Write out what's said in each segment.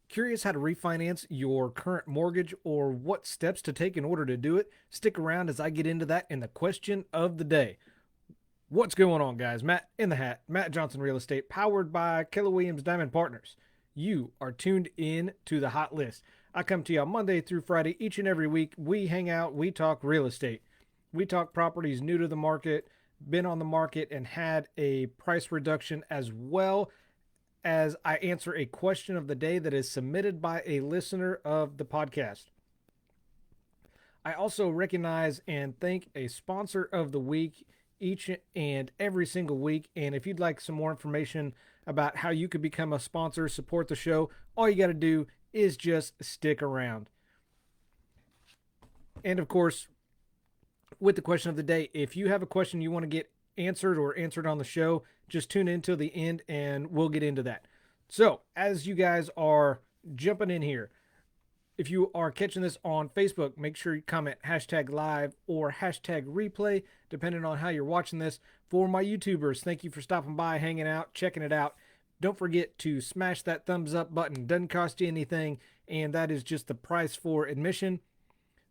Curious how to refinance your current mortgage or what steps to take in order to do it? Stick around as I get into that in the question of the day. What's going on, guys? Matt in the hat, Matt Johnson Real Estate, powered by Keller Williams Diamond Partners. You are tuned in to the hot list. I come to you on Monday through Friday each and every week. We hang out, we talk real estate. We talk properties new to the market, been on the market, and had a price reduction, as well as I answer a question of the day that is submitted by a listener of the podcast. I also recognize and thank a sponsor of the week each and every single week. And if you'd like some more information about how you could become a sponsor, support the show, all you got to do is just stick around. And of course, with the question of the day, if you have a question you want to get answered or answered on the show, just tune in till the end and we'll get into that. So, as you guys are jumping in here, if you are catching this on Facebook, make sure you comment hashtag live or hashtag replay, depending on how you're watching this. For my YouTubers, thank you for stopping by, hanging out, checking it out. Don't forget to smash that thumbs up button. Doesn't cost you anything, and that is just the price for admission.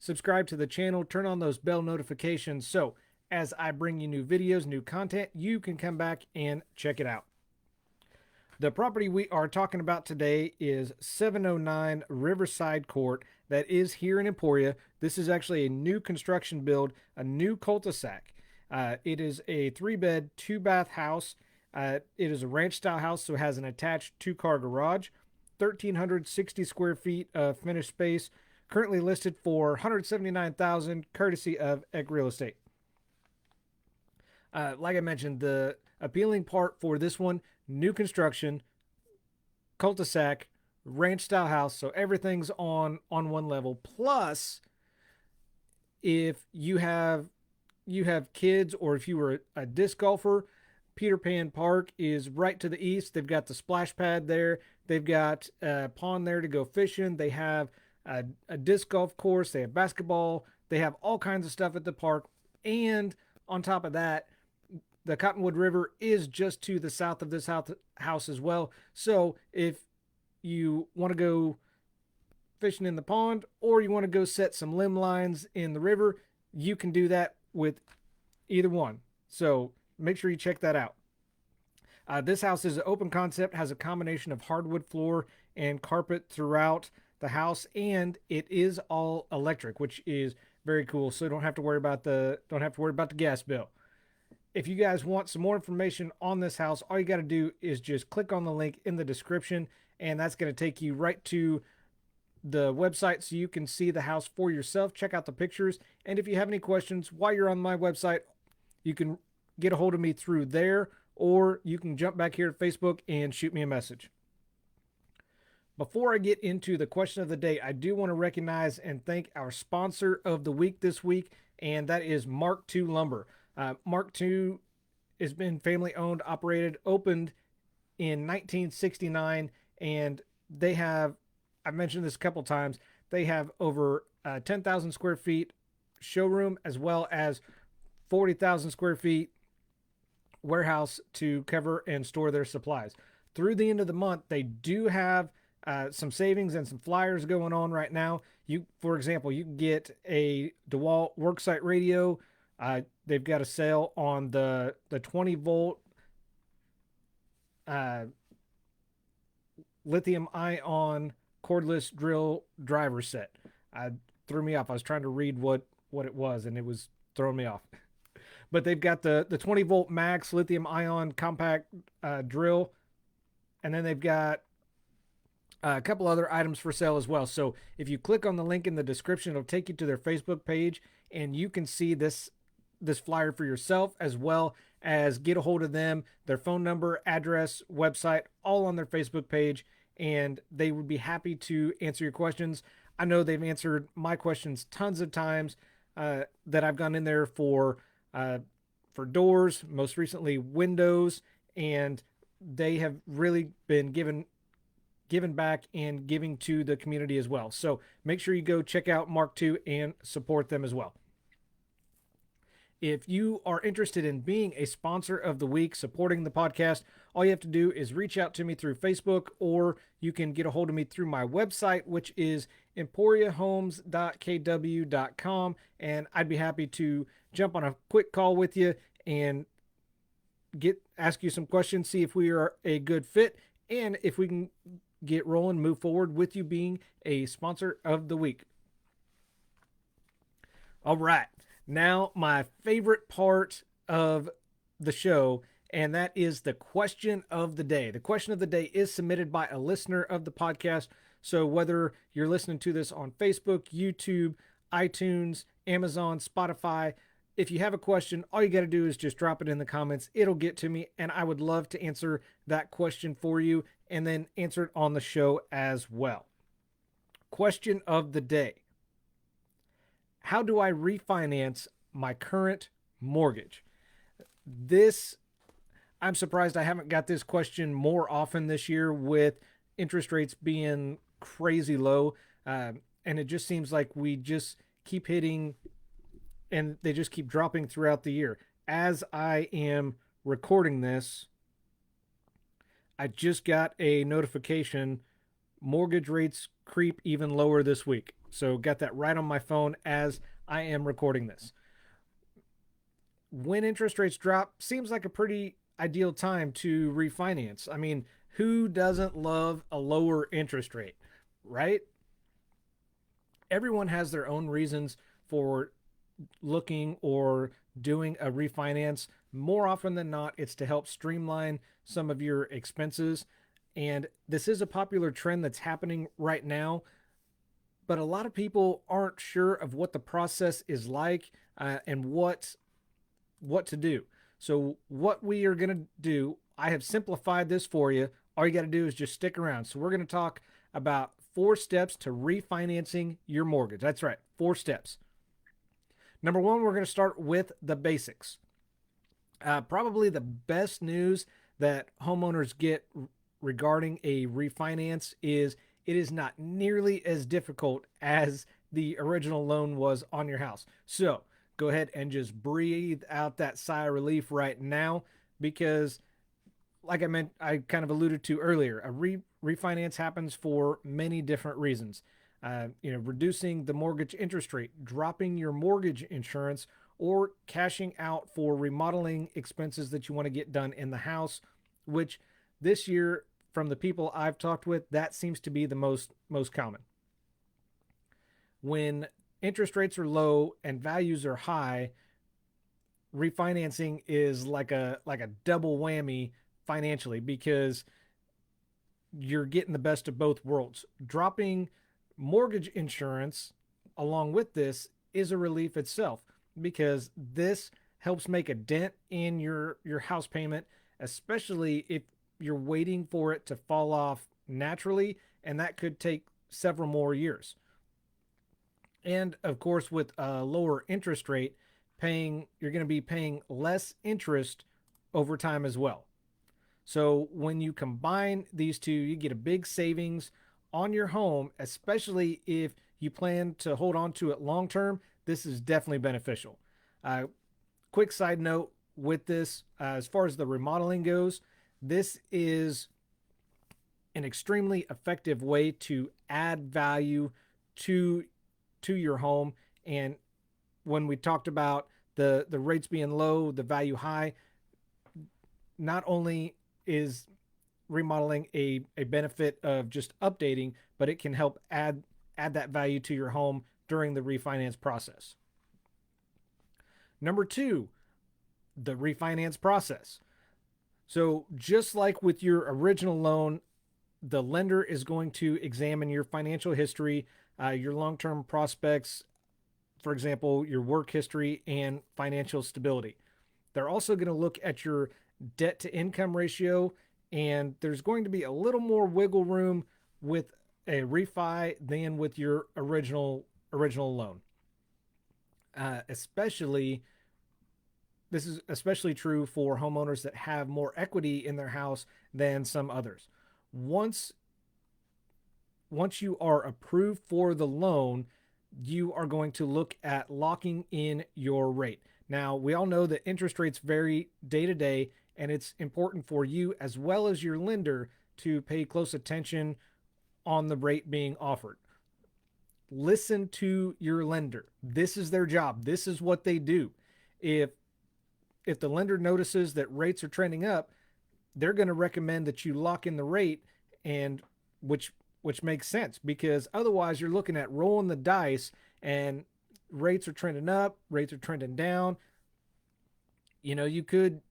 Subscribe to the channel, turn on those bell notifications so as I bring you new videos, new content, you can come back and check it out. The property we are talking about today is 709 Riverside Court. That is here in Emporia. This is actually a new construction build, a new cul-de-sac. It is a 3-bed, 2-bath house. It is a ranch-style house, so it has an attached 2-car garage, 1,360 square feet of finished space, currently listed for $179,000, courtesy of Egg Real Estate. Like I mentioned, the appealing part for this one, new construction, cul-de-sac, ranch-style house, so everything's on one level. Plus, if you have kids, or if you were a disc golfer, Peter Pan Park is right to the east. They've got the splash pad there. They've got a pond there to go fishing. They have a disc golf course. They have basketball. They have all kinds of stuff at the park. And on top of that, the Cottonwood River is just to the south of this house as well. So if you want to go fishing in the pond, or you want to go set some limb lines in the river, you can do that with either one. So make sure you check that out. This house is an open concept, has a combination of hardwood floor and carpet throughout the house, and it is all electric, which is very cool. So don't have to worry about the gas bill. If you guys want some more information on this house, all you got to do is just click on the link in the description, and that's going to take you right to the website so you can see the house for yourself, check out the pictures, and if you have any questions while you're on my website, you can get a hold of me through there, or you can jump back here to Facebook and shoot me a message. Before I get into the question of the day, I do want to recognize and thank our sponsor of the week this week, and that is Mark II Lumber. Mark II has been family owned, operated, opened in 1969, and they have, I've mentioned this a couple times, they have over 10,000 square feet showroom, as well as 40,000 square feet warehouse to cover and store their supplies. Through the end of the month, they do have some savings and some flyers going on right now. For example, you can get a DeWalt worksite radio. They've got a sale on the 20 volt lithium ion cordless drill driver set. Threw me off. I was trying to read what it was, and it was throwing me off. But they've got the 20 volt max lithium ion compact drill, and then they've got a couple other items for sale as well. So if you click on the link in the description, it'll take you to their Facebook page, and you can see this flyer for yourself, as well as get a hold of them, their phone number, address, website, all on their Facebook page, and they would be happy to answer your questions. I know they've answered my questions tons of times that I've gone in there for doors, most recently windows, and they have really been giving back and giving to the community as well. So make sure you go check out Mark II and support them as well. If you are interested in being a sponsor of the week, supporting the podcast, all you have to do is reach out to me through Facebook, or you can get a hold of me through my website, which is emporiahomes.kw.com. And I'd be happy to jump on a quick call with you and ask you some questions, see if we are a good fit, and if we can get rolling, move forward with you being a sponsor of the week. All right. Now, my favorite part of the show, and that is the question of the day. The question of the day is submitted by a listener of the podcast. So whether you're listening to this on Facebook, YouTube, iTunes, Amazon, Spotify, if you have a question, all you got to do is just drop it in the comments. It'll get to me, and I would love to answer that question for you and then answer it on the show as well. Question of the day: how do I refinance my current mortgage? I'm surprised I haven't got this question more often this year, with interest rates being crazy low. And it just seems like we just keep hitting and they just keep dropping throughout the year. As I am recording this, I just got a notification: mortgage rates creep even lower this week. So got that right on my phone as I am recording this. When interest rates drop, seems like a pretty ideal time to refinance. I mean, who doesn't love a lower interest rate, right? Everyone has their own reasons for looking or doing a refinance. More often than not, it's to help streamline some of your expenses. And this is a popular trend that's happening right now, but a lot of people aren't sure of what the process is like, and what to do. So what we are going to do, I have simplified this for you. All you got to do is just stick around. So we're going to talk about 4 steps to refinancing your mortgage. That's right, 4 steps. Number 1, we're going to start with the basics. Probably the best news that homeowners get regarding a refinance is it is not nearly as difficult as the original loan was on your house. So go ahead and just breathe out that sigh of relief right now, because like I kind of alluded to earlier, a refinance happens for many different reasons. Reducing the mortgage interest rate, dropping your mortgage insurance, or cashing out for remodeling expenses that you want to get done in the house, which this year, from the people I've talked with, that seems to be the most common. When interest rates are low and values are high, refinancing is like a double whammy financially, because you're getting the best of both worlds. Dropping mortgage insurance along with this is a relief itself, because this helps make a dent in your house payment, especially if you're waiting for it to fall off naturally, and that could take several more years. And of course, with a lower interest rate, you're going to be paying less interest over time as well. So when you combine these two, you get a big savings on your home, especially if you plan to hold on to it long term. This is definitely beneficial. Quick side note with this, as far as the remodeling goes, this is an extremely effective way to add value to your home. And when we talked about the rates being low, the value high, not only is remodeling a benefit of just updating, but it can help add that value to your home during the refinance process. Number 2, the refinance process. So just like with your original loan, the lender is going to examine your financial history, your long-term prospects, for example, your work history and financial stability. They're also going to look at your debt to income ratio, and there's going to be a little more wiggle room with a refi than with your original loan. This is especially true for homeowners that have more equity in their house than some others. Once you are approved for the loan, you are going to look at locking in your rate. Now, we all know that interest rates vary day to day, and it's important for you as well as your lender to pay close attention on the rate being offered. Listen to your lender. This is their job. This is what they do. If if the lender notices that rates are trending up, they're going to recommend that you lock in the rate, and which makes sense, because otherwise you're looking at rolling the dice, and rates are trending up, rates are trending down. You could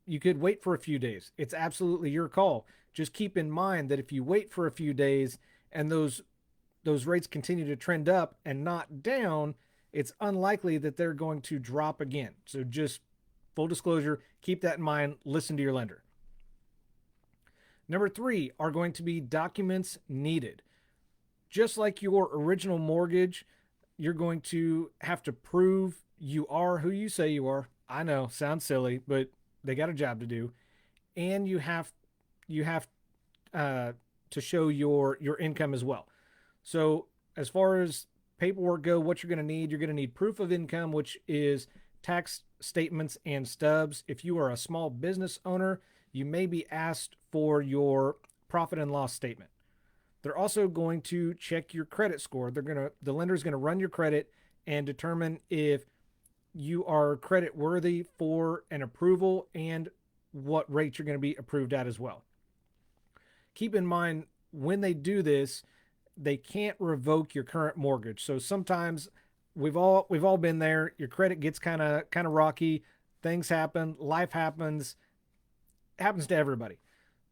wait for a few days. It's absolutely your call. Just keep in mind that if you wait for a few days and those rates continue to trend up and not down, it's unlikely that they're going to drop again. So just full disclosure, keep that in mind. Listen to your lender. Number 3 are going to be documents needed. Just like your original mortgage, you're going to have to prove you are who you say you are. I know, sounds silly, but they got a job to do. And you have to show your income as well. So as far as paperwork go, what you're going to need proof of income, which is tax statements and stubs. If you are a small business owner, you may be asked for your profit and loss statement. They're also going to check your credit score. The lender's going to run your credit and determine if you are credit worthy for an approval and what rate you're going to be approved at as well. Keep in mind, when they do this, they can't revoke your current mortgage. So sometimes we've all been there. Your credit gets kind of rocky. Things happen. Life happens. It happens to everybody.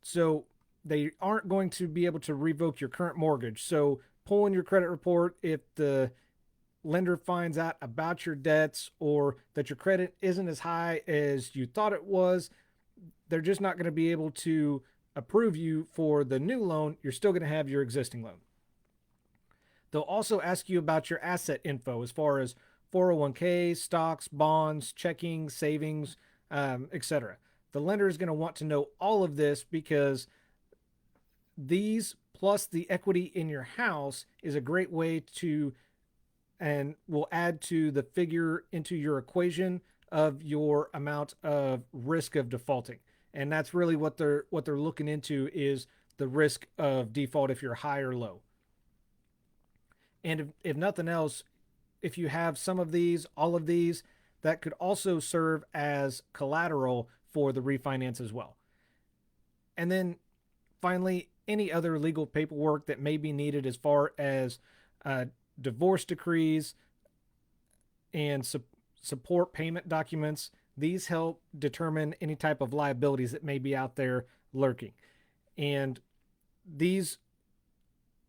So they aren't going to be able to revoke your current mortgage. So pull in your credit report if the lender finds out about your debts or that your credit isn't as high as you thought it was. They're just not going to be able to approve you for the new loan. You're still going to have your existing loan. They'll also ask you about your asset info as far as 401k, stocks, bonds, checking, savings, etc. The lender is going to want to know all of this, because these plus the equity in your house is a great way to, and will add to the figure into your equation of your amount of risk of defaulting. And that's really what they're looking into, is the risk of default if you're high or low. And if nothing else, if you have some of these, all of these, that could also serve as collateral for the refinance as well. And then finally, any other legal paperwork that may be needed as far as divorce decrees and support payment documents. These help determine any type of liabilities that may be out there lurking. And these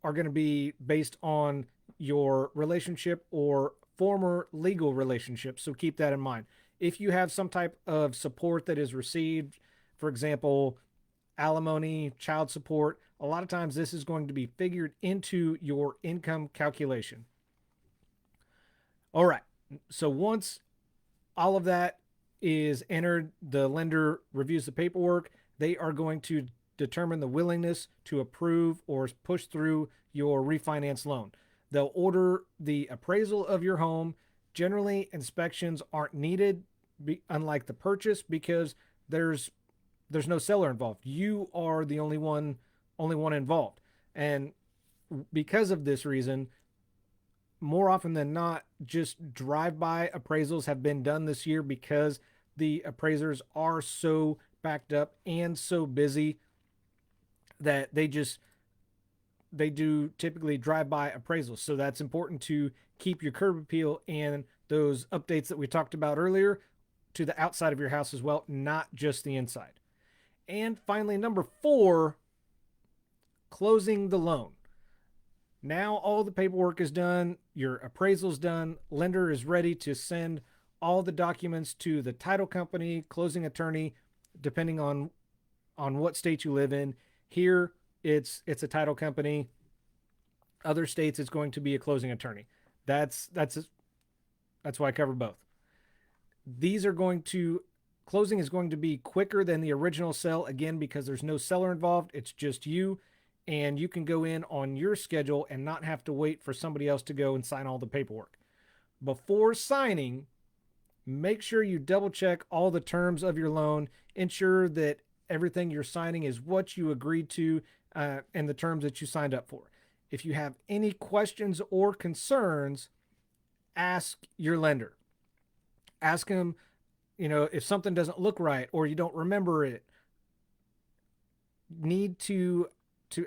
are going to be based on your relationship or former legal relationship. So keep that in mind. If you have some type of support that is received, for example, alimony, child support, a lot of times this is going to be figured into your income calculation. All right. So once all of that is entered, the lender reviews the paperwork. They are going to determine the willingness to approve or push through your refinance loan. They'll order the appraisal of your home. Generally, inspections aren't needed, unlike the purchase, because there's no seller involved. You are the only one involved. And because of this reason, more often than not, just drive-by appraisals have been done this year, because the appraisers are so backed up and so busy that they do typically drive-by appraisals. So that's important to keep your curb appeal and those updates that we talked about earlier to the outside of your house as well, not just the inside. And finally, number 4, closing the loan. Now all the paperwork is done, your appraisal's done, lender is ready to send all the documents to the title company, closing attorney, depending on what state you live in. Here, it's a title company. Other states, it's going to be a closing attorney. That's why I cover both. Closing is going to be quicker than the original sale, again, because there's no seller involved. It's just you, and you can go in on your schedule and not have to wait for somebody else to go and sign all the paperwork. Before signing, make sure you double check all the terms of your loan, ensure that everything you're signing is what you agreed to and the terms that you signed up for. If you have any questions or concerns, ask your lender. Ask them, if something doesn't look right or you don't remember it, need to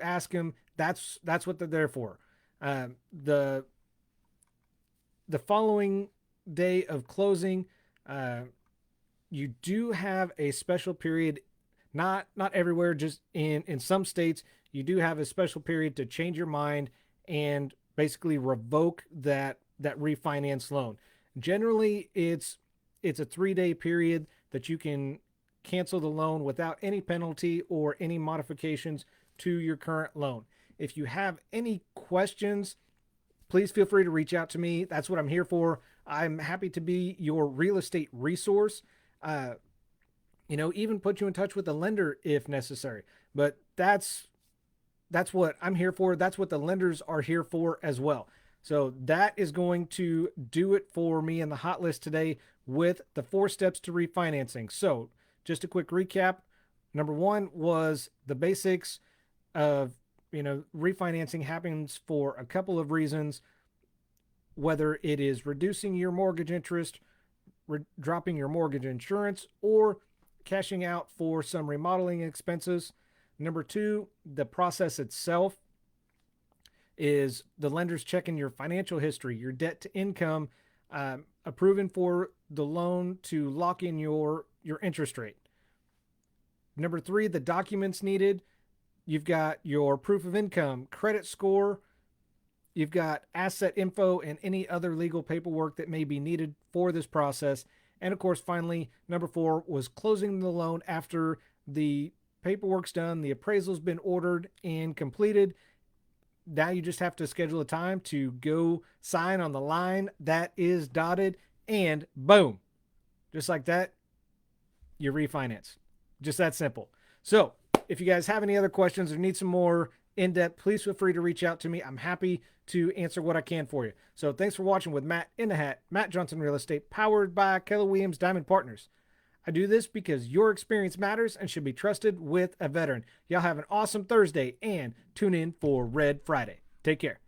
ask them. That's what they're there for. The following day of closing, you do have a special period. Not everywhere, just in some states, you do have a special period to change your mind and basically revoke that refinance loan. Generally, it's a 3-day period that you can cancel the loan without any penalty or any modifications to your current loan. If you have any questions, please feel free to reach out to me. That's what I'm here for. I'm happy to be your real estate resource. Even put you in touch with the lender if necessary. But that's what I'm here for. That's what the lenders are here for as well. So that is going to do it for me in the hot list today with the 4 steps to refinancing. So just a quick recap. Number 1 was the basics of, refinancing happens for a couple of reasons, whether it is reducing your mortgage interest, dropping your mortgage insurance, or cashing out for some remodeling expenses. Number 2, the process itself is the lenders checking your financial history, your debt to income, approving for the loan to lock in your interest rate. Number 3, the documents needed. You've got your proof of income, credit score, you've got asset info, and any other legal paperwork that may be needed for this process. And of course, finally, number 4 was closing the loan after the paperwork's done, the appraisal's been ordered and completed. Now you just have to schedule a time to go sign on the line that is dotted, and boom, just like that, you refinance. Just that simple. So if you guys have any other questions or need some more in-depth, please feel free to reach out to me. I'm happy to answer what I can for you. So thanks for watching with Matt in the Hat, Matt Johnson Real Estate, powered by Keller Williams Diamond Partners. I do this because your experience matters and should be trusted with a veteran. Y'all have an awesome Thursday and tune in for Red Friday. Take care.